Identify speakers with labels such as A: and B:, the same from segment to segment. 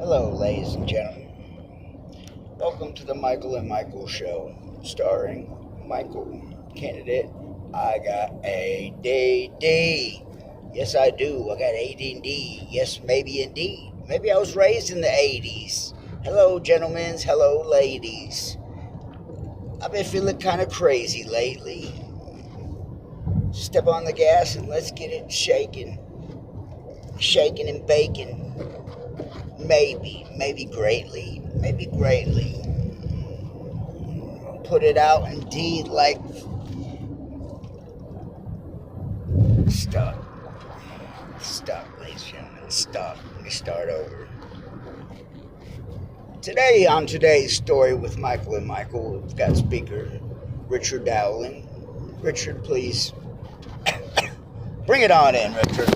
A: Hello, ladies and gentlemen. Welcome to the Michael and Michael Show, starring Michael, candidate. I got ADD. Yes, I do. I got ADD. Yes, maybe indeed. Maybe I was raised in the 80s. Hello, gentlemen. Hello, ladies. I've been feeling kind of crazy lately. Step on the gas and let's get it shaking. Shaking and baking. Maybe greatly. Put it out indeed like... Stop, ladies and gentlemen, stop. Let me start over. Today, on today's story with Michael and Michael, we've got speaker Richard Dowling. Richard, please. Bring it on in, Richard.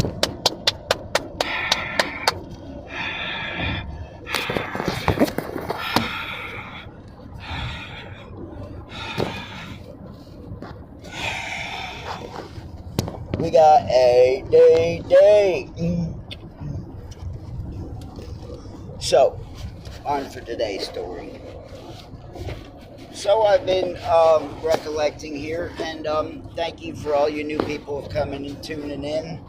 A: We got ADD. So, on for today's story. So I've been recollecting here, and thank you for all you new people coming and tuning in.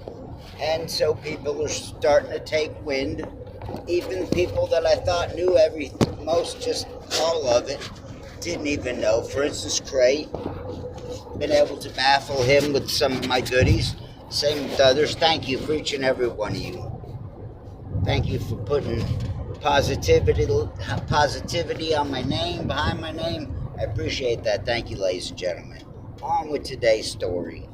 A: And so people are starting to take wind. Even people that I thought knew just all of it, didn't even know. For instance, Cray. Been able to baffle him with some of my goodies. Same with others. Thank you for each and every one of you. Thank you for putting positivity on my name, behind my name. I appreciate that. Thank you, ladies and gentlemen. On with today's story.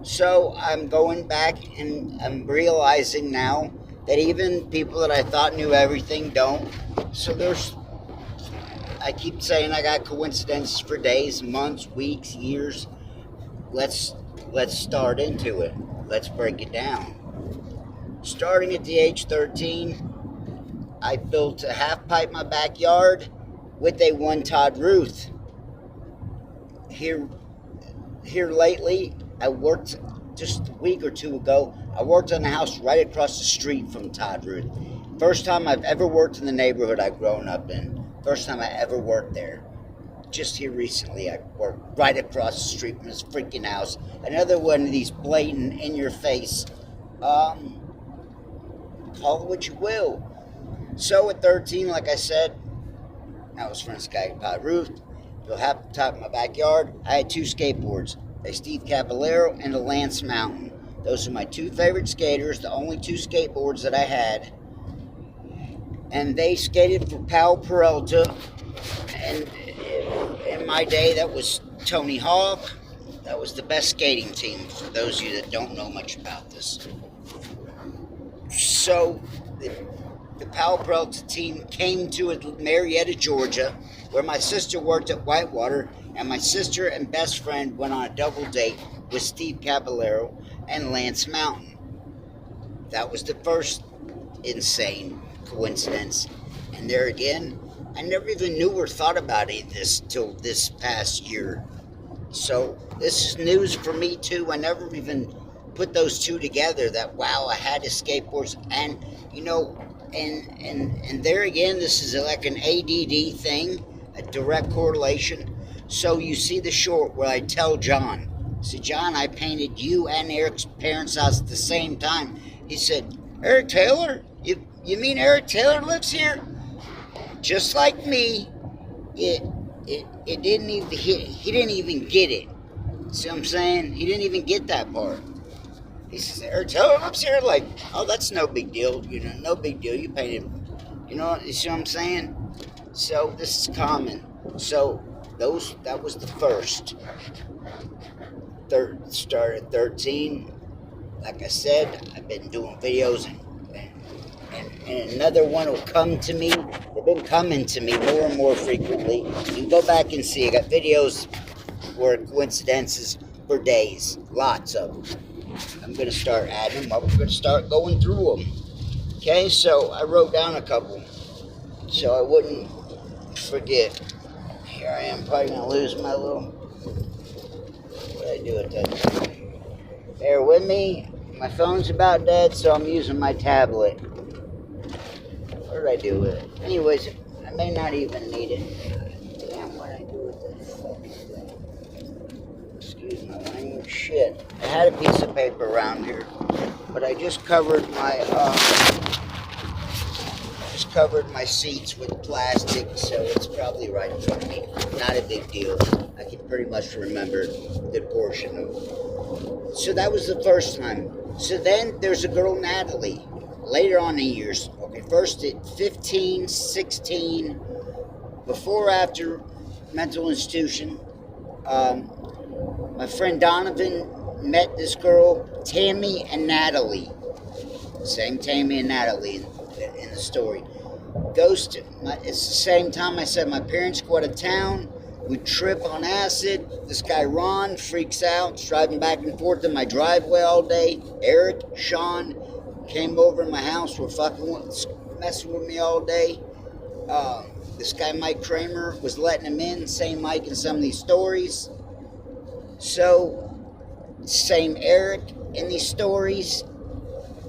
A: So I'm going back and I'm realizing now that even people that I thought knew everything don't. So I keep saying I got coincidences for days, months, weeks, years. Let's start into it. Let's break it down. Starting at the age 13, I built a half pipe in my backyard with a one Todd Ruth. Here lately, I worked just a week or two ago. I worked on a house right across the street from Todd Ruth. First time I've ever worked in the neighborhood I've grown up in. First time I ever worked there. Just here recently, I worked right across the street from his freaking house. Another one of these blatant, in-your-face, call it what you will. So at 13, like I said, I was friends with this guy, Todd Ruth. Built half the top of my backyard. I had two skateboards, a Steve Caballero and a Lance Mountain. Those are my two favorite skaters, the only two skateboards that I had. And they skated for Powell Peralta, and in my day, that was Tony Hawk. That was the best skating team, for those of you that don't know much about this. So, the Powell Peralta team came to Marietta, Georgia, where my sister worked at Whitewater, and my sister and best friend went on a double date with Steve Caballero and Lance Mountain. That was the first insane coincidence. And there again, I never even knew or thought about any of this till this past year. So this is news for me too. I never even put those two together, that wow, I had a skateboard. And you know, and there again, this is like an ADD thing, a direct correlation. So you see the short where I tell John, see, John, I painted you and Eric's parents' house at the same time. He said, Eric Taylor? You mean Eric Taylor lives here? Just like me, it didn't even he didn't even get it. See what I'm saying? He didn't even get that part. He says, Eric Taylor lives here? Like, oh, that's no big deal. You know, no big deal. You painted, you see what I'm saying? So this is common. So that was the first. Started at 13. Like I said, I've been doing videos and another one will come to me. They've been coming to me more and more frequently. You can go back and see. I got videos where coincidences for days. Lots of them. I'm going to start adding them up. I'm going to start going through them. Okay, so I wrote down a couple so I wouldn't forget. Here I am, probably going to lose my little... What did I do with that? Bear with me. My phone's about dead, so I'm using my tablet. What did I do with it? Anyways, I may not even need it. Damn, what did I do with this fucking thing? Excuse my language. Shit. I had a piece of paper around here, but I just covered my seats with plastic, so it's probably right in front of me. Not a big deal. I can pretty much remember a good portion of it. So that was the first time. So then there's a girl, Natalie, later on in years. Okay, first at 15, 16, before or after mental institution. My friend Donovan met this girl, Tammy and Natalie. Same Tammy and Natalie in the story. It's the same time I said my parents go out of town. We trip on acid. This guy Ron freaks out, driving back and forth in my driveway all day. Eric, Sean came over in my house, were messing with me all day. This guy Mike Kramer was letting him in, same Mike in some of these stories. So, same Eric in these stories.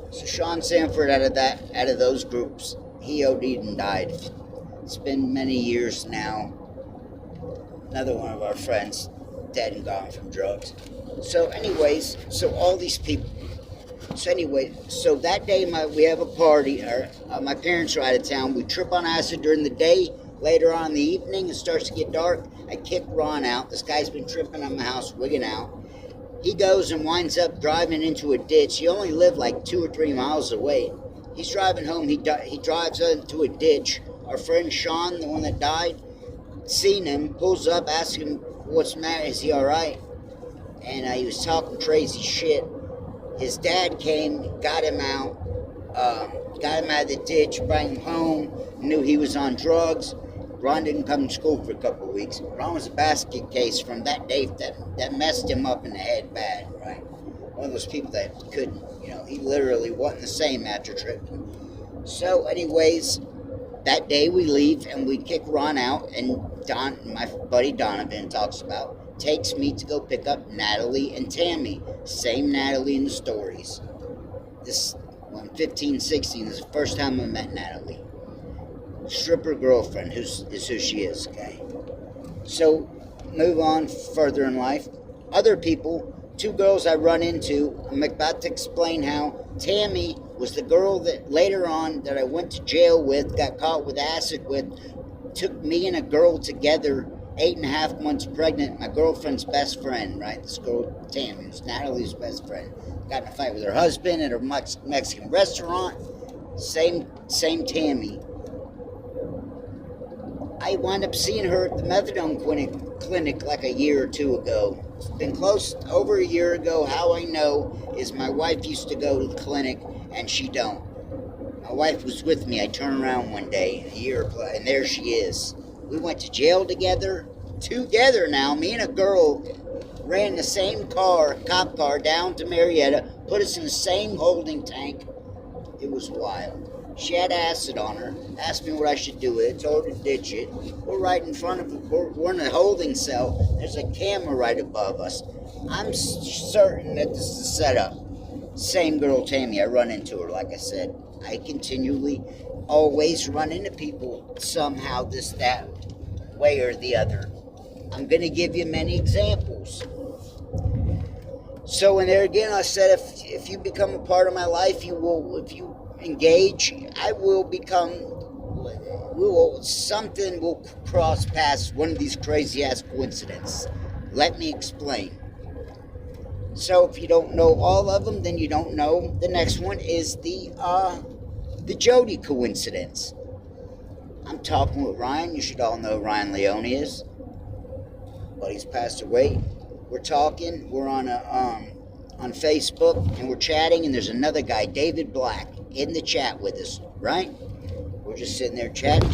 A: So Sean Sanford out of those groups, he OD'd and died. It's been many years now. Another one of our friends, dead and gone from drugs. So anyways, so all these people. So that day we have a party. My parents are out of town. We trip on acid during the day. Later on in the evening, it starts to get dark. I kick Ron out. This guy's been tripping on my house, wigging out. He goes and winds up driving into a ditch. He only lived like 2 or 3 miles away. He's driving home. He drives into a ditch. Our friend Sean, the one that died, seen him, pulls up, asks him what's the matter. Is he all right? And he was talking crazy shit. His dad came, got him out of the ditch, brought him home. Knew he was on drugs. Ron didn't come to school for a couple of weeks. Ron was a basket case from that day that messed him up in the head bad, right? One of those people that couldn't, he literally wasn't the same after tripping. So anyways, that day we leave and we kick Ron out, and my buddy Donovan takes me to go pick up Natalie and Tammy. Same Natalie in the stories. When 15, 16, this is the first time I met Natalie. Stripper girlfriend, is who she is, okay? So, move on further in life. Other people, 2 girls I run into, I'm about to explain how Tammy was the girl that later on that I went to jail with, got caught with acid with, took me and a girl together, 8.5 months pregnant, my girlfriend's best friend, right? This girl, Tammy, was Natalie's best friend. Got in a fight with her husband at a Mexican restaurant. Same Tammy. I wound up seeing her at the methadone clinic like a year or 2 ago. It's been close over a year ago. How I know is my wife used to go to the clinic and she don't. My wife was with me. I turned around one day, a year ago, and there she is. We went to jail together now. Me and a girl ran the same cop car down to Marietta, put us in the same holding tank. It was wild. She had acid on her, asked me what I should do with it, told her to ditch it. We're right in front of her. We're in a holding cell. There's a camera right above us. I'm certain that this is a setup. Same girl, Tammy, I run into her, like I said. I continually always run into people somehow, that way or the other. I'm going to give you many examples. So in there again, I said, if you become a part of my life, if you engage, something will cross past one of these crazy ass coincidences. Let me explain. So if you don't know all of them, then you don't know. The next one is the Jody coincidence. I'm talking with Ryan. You should all know who Ryan Leone is. But he's passed away. We're talking. We're on Facebook, and we're chatting, and there's another guy, David Black, in the chat with us, right? We're just sitting there chatting,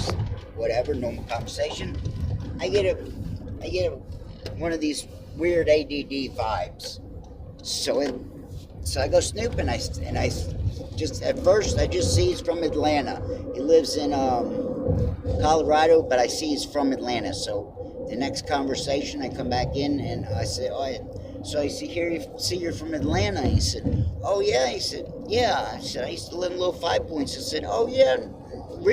A: whatever, normal conversation. I get one of these weird ADD vibes. So I go snooping, and I just at first I just see he's from Atlanta. He lives in Colorado, but I see he's from Atlanta. So the next conversation, I come back in and I say, so I see you're from Atlanta. He said, oh yeah. He said, yeah. I said, I used to live in Little Five Points. I said, oh yeah,